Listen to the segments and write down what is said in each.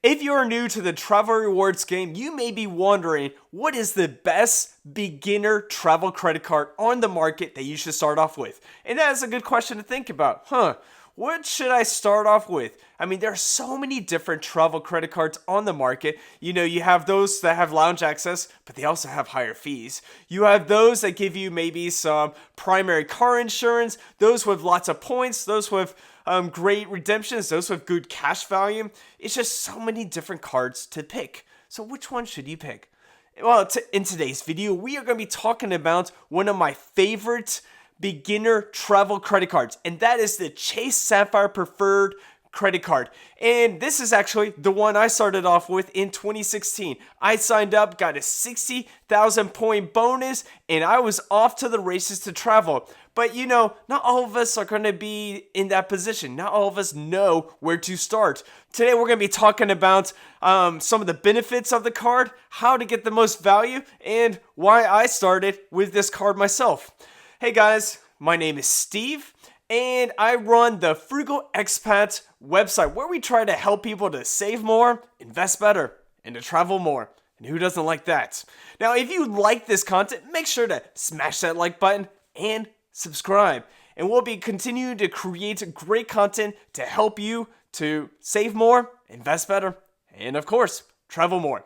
If you are new to the travel rewards game, you may be wondering what is the best beginner travel credit card on the market that you should start off with. And that is a good question to think about. What should I start off with? I mean, there are so many different travel credit cards on the market. You have those that have lounge access, but they also have higher fees. You have those that give you maybe some primary car insurance, those with lots of points, those with great redemptions, those with good cash value. It's just so many different cards to pick. So which one should you pick? Well, in today's video, we are going to be talking about one of my favorite beginner travel credit cards, and that is the Chase Sapphire Preferred credit card. And this is actually the one I started off with in 2016. I signed up, got a 60,000 point bonus, and I was off to the races to travel. But not all of us are going to be in that position. Not all of us know where to start. Today we're going to be talking about some of the benefits of the card, how to get the most value, and why I started with this card myself. Hey guys, my name is Steve, and I run the Frugal Expat website where we try to help people to save more, invest better, and to travel more. And who doesn't like that? Now, if you like this content, make sure to smash that like button and subscribe. And we'll be continuing to create great content to help you to save more, invest better, and of course, travel more.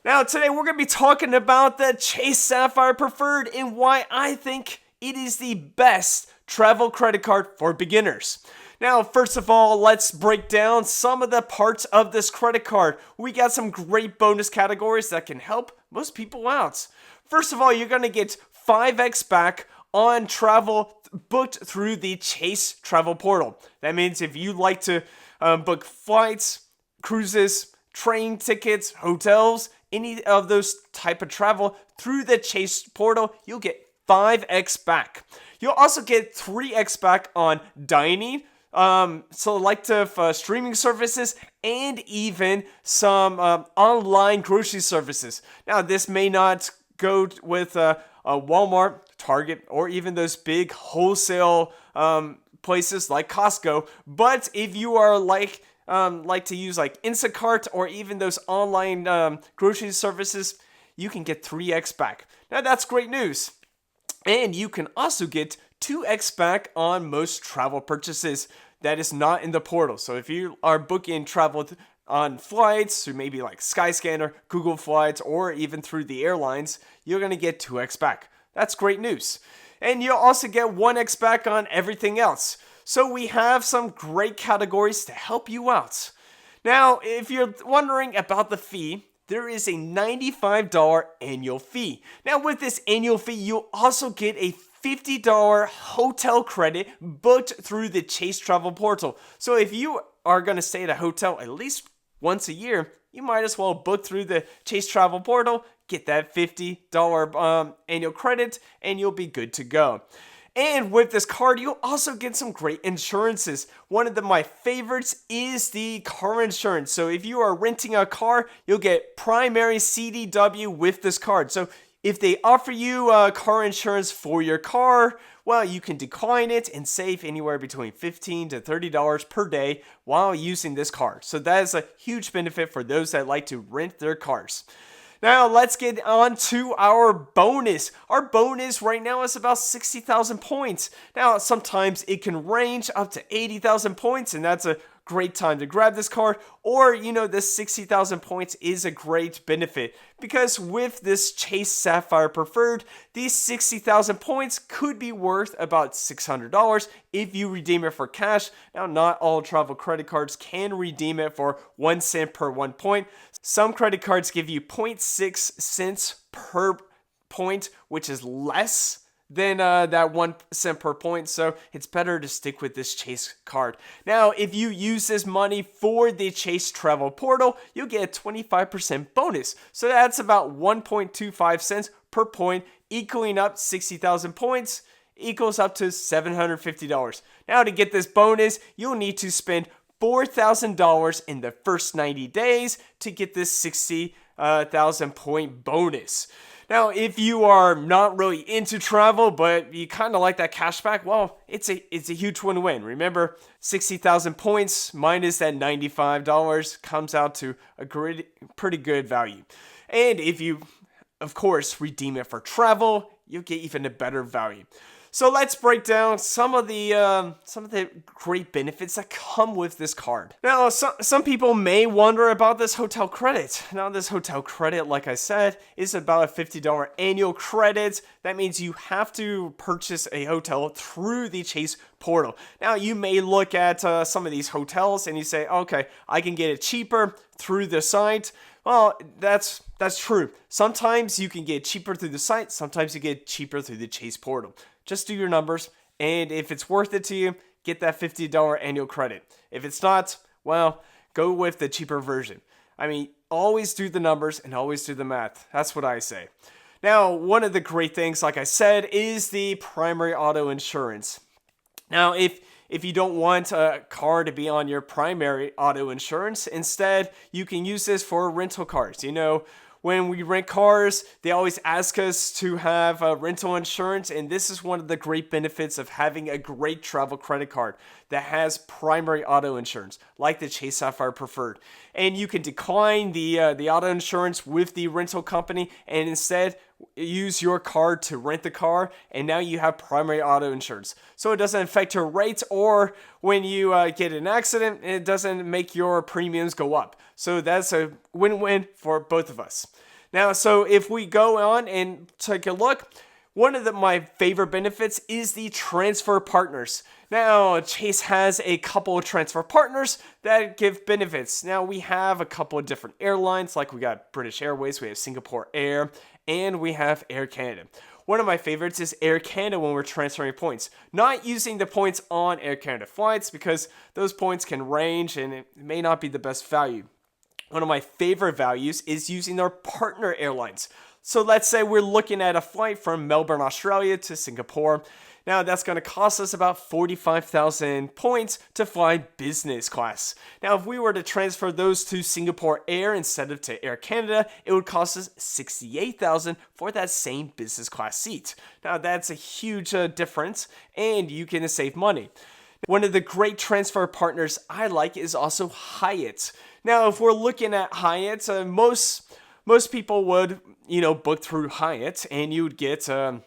Now, today we're going to be talking about the Chase Sapphire Preferred and why I think it is the best travel credit card for beginners. Now, first of all, let's break down some of the parts of this credit card. We got some great bonus categories that can help most people out. First of all, you're going to get 5x back on travel booked through the Chase travel portal. That means if you like to book flights, cruises, train tickets, hotels, any of those type of travel through the Chase portal, you'll get 5x back. You'll also get 3x back on dining, selective streaming services, and even some online grocery services. Now, this may not go with a Walmart, Target, or even those big wholesale places like Costco, but if you are like to use like Instacart or even those online grocery services, you can get 3x back. Now that's great news. And you can also get 2x back on most travel purchases that is not in the portal. So if you are booking travel on flights through maybe like Skyscanner, Google Flights, or even through the airlines, you're going to get 2x back. That's great news. And you'll also get 1x back on everything else. So we have some great categories to help you out. Now, if you're wondering about the fee, there is a $95 annual fee. Now, with this annual fee, you'll also get a $50 hotel credit booked through the Chase Travel Portal. So if you are going to stay at a hotel at least once a year, you might as well book through the Chase Travel Portal, get that $50 annual credit, and you'll be good to go. And with this card, you'll also get some great insurances. One of my favorites is the car insurance. So if you are renting a car, you'll get primary CDW with this card. So if they offer you car insurance for your car, well, you can decline it and save anywhere between $15 to $30 per day while using this card. So that is a huge benefit for those that like to rent their cars. Now, let's get on to our bonus. Our bonus right now is about 60,000 points. Now, sometimes it can range up to 80,000 points, and that's a great time to grab this card. Or, this 60,000 points is a great benefit because with this Chase Sapphire Preferred, these 60,000 points could be worth about $600 if you redeem it for cash. Now, not all travel credit cards can redeem it for 1 cent per 1 point. Some credit cards give you 0.6 cents per point, which is less than that 1 cent per point, so it's better to stick with this Chase card. Now, if you use this money for the Chase Travel Portal, you'll get a 25% bonus. So that's about 1.25 cents per point, equaling up 60,000 points, equals up to $750. Now, to get this bonus, you'll need to spend $4,000 in the first 90 days to get this 60,000 point bonus. Now, if you are not really into travel, but you kind of like that cash back, well, it's a huge win-win. Remember, 60,000 points minus that $95 comes out to a pretty good value. And if you, of course, redeem it for travel, you'll get even a better value. So let's break down some of the great benefits that come with this card. Now, some people may wonder about this hotel credit. Now, this hotel credit, like I said, is about a $50 annual credit. That means you have to purchase a hotel through the Chase portal. Now, you may look at some of these hotels and you say, okay, I can get it cheaper through the site. Well, that's true. Sometimes you can get cheaper through the site. Sometimes you get cheaper through the Chase portal. Just do your numbers, and if it's worth it to you, get that $50 annual credit. If it's not, well, go with the cheaper version. I mean, always do the numbers and always do the math. That's what I say. Now, one of the great things, like I said, is the primary auto insurance. Now, if you don't want a car to be on your primary auto insurance, instead, you can use this for rental cars. You know, when we rent cars, they always ask us to have rental insurance, and this is one of the great benefits of having a great travel credit card that has primary auto insurance, like the Chase Sapphire Preferred. And you can decline the auto insurance with the rental company and instead use your card to rent the car, and now you have primary auto insurance. So it doesn't affect your rates, or when you get an accident, it doesn't make your premiums go up. So that's a win-win for both of us. Now, so if we go on and take a look, one of my favorite benefits is the transfer partners. Now, Chase has a couple of transfer partners that give benefits. Now, we have a couple of different airlines, like we got British Airways, we have Singapore Air, and we have Air Canada. One of my favorites is Air Canada when we're transferring points. Not using the points on Air Canada flights because those points can range and it may not be the best value. One of my favorite values is using our partner airlines. So let's say we're looking at a flight from Melbourne, Australia to Singapore. Now that's going to cost us about 45,000 points to fly business class. Now if we were to transfer those to Singapore Air instead of to Air Canada, it would cost us 68,000 for that same business class seat. Now that's a huge difference, and you can save money. One of the great transfer partners I like is also Hyatt. Now if we're looking at Hyatt, most people would, book through Hyatt, and you would get a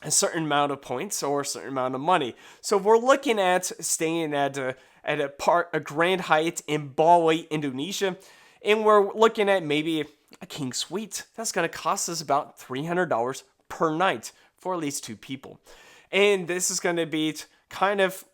certain amount of points or a certain amount of money. So if we're looking at staying at a Grand Hyatt in Bali, Indonesia, and we're looking at maybe a king suite, that's going to cost us about $300 per night for at least two people. And this is going to be kind of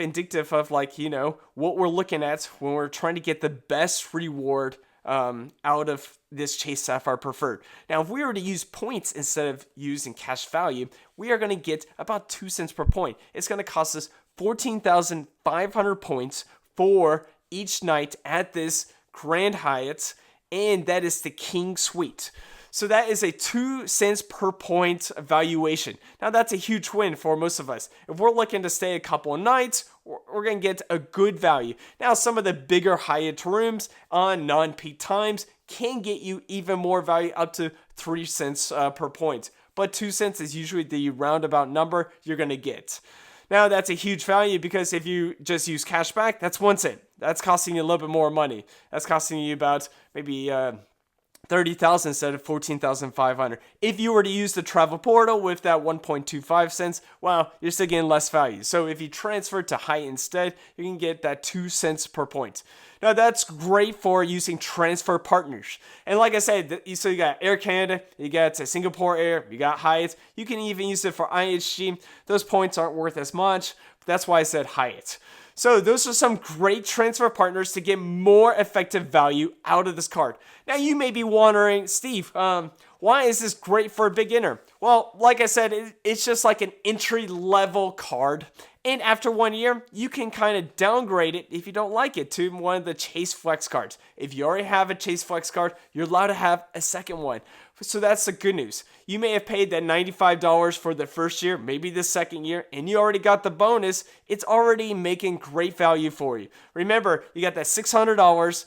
indicative of what we're looking at when we're trying to get the best reward out of this Chase Sapphire Preferred. Now, if we were to use points instead of using cash value, we are going to get about 2 cents per point. It's going to cost us 14,500 points for each night at this Grand Hyatt, and that is the King Suite. So that is a 2 cents per point valuation. Now that's a huge win for most of us. If we're looking to stay a couple of nights, we're going to get a good value. Now some of the bigger Hyatt rooms on non-peak times can get you even more value, up to 3 cents per point. But 2 cents is usually the roundabout number you're going to get. Now that's a huge value because if you just use cash back, that's 1 cent. That's costing you a little bit more money. That's costing you about maybe 30,000 instead of 14,500. If you were to use the travel portal with that 1.25 cents, well, you're still getting less value. So if you transfer to Hyatt instead, you can get that 2 cents per point. Now that's great for using transfer partners. And like I said, so you got Air Canada, you got Singapore Air, you got Hyatt. You can even use it for IHG. Those points aren't worth as much. That's why I said Hyatt. So those are some great transfer partners to get more effective value out of this card. Now you may be wondering, Steve, why is this great for a beginner? Well, like I said, it's just like an entry-level card. And after 1 year, you can kind of downgrade it if you don't like it to one of the Chase Flex cards. If you already have a Chase Flex card, you're allowed to have a second one. So that's the good news. You may have paid that $95 for the first year, maybe the second year, and you already got the bonus. It's already making great value for you. Remember, you got that $600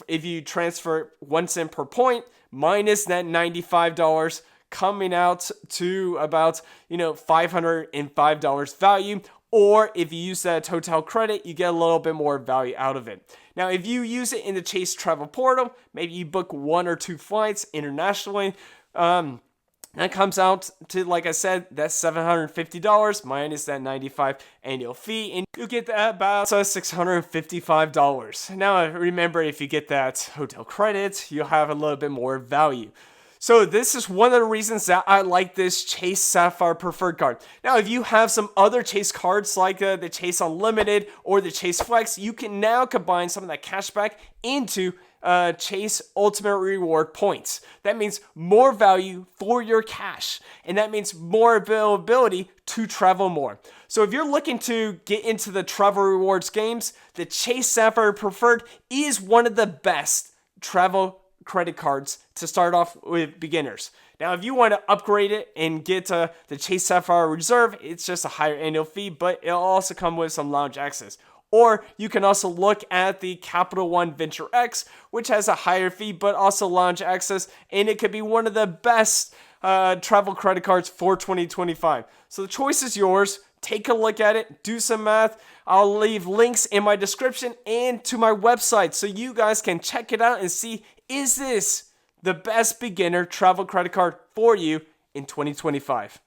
if you transfer 1 cent per point, minus that $95, coming out to about, $505 value. Or if you use that hotel credit, you get a little bit more value out of it. Now, if you use it in the Chase Travel Portal, maybe you book 1 or 2 flights internationally, that comes out to, like I said, that's $750 minus that $95 annual fee, and you get that about $655. Now, remember, if you get that hotel credit, you'll have a little bit more value. So this is one of the reasons that I like this Chase Sapphire Preferred card. Now, if you have some other Chase cards like the Chase Unlimited or the Chase Flex, you can now combine some of that cashback into Chase Ultimate Reward points. That means more value for your cash, and that means more availability to travel more. So if you're looking to get into the travel rewards games, the Chase Sapphire Preferred is one of the best travel credit cards to start off with beginners. Now, if you want to upgrade it and get the Chase Sapphire Reserve, it's just a higher annual fee, but it'll also come with some lounge access. Or you can also look at the Capital One Venture X, which has a higher fee, but also lounge access, and it could be one of the best travel credit cards for 2025. So the choice is yours. Take a look at it, do some math. I'll leave links in my description and to my website so you guys can check it out and see, is this the best beginner travel credit card for you in 2025?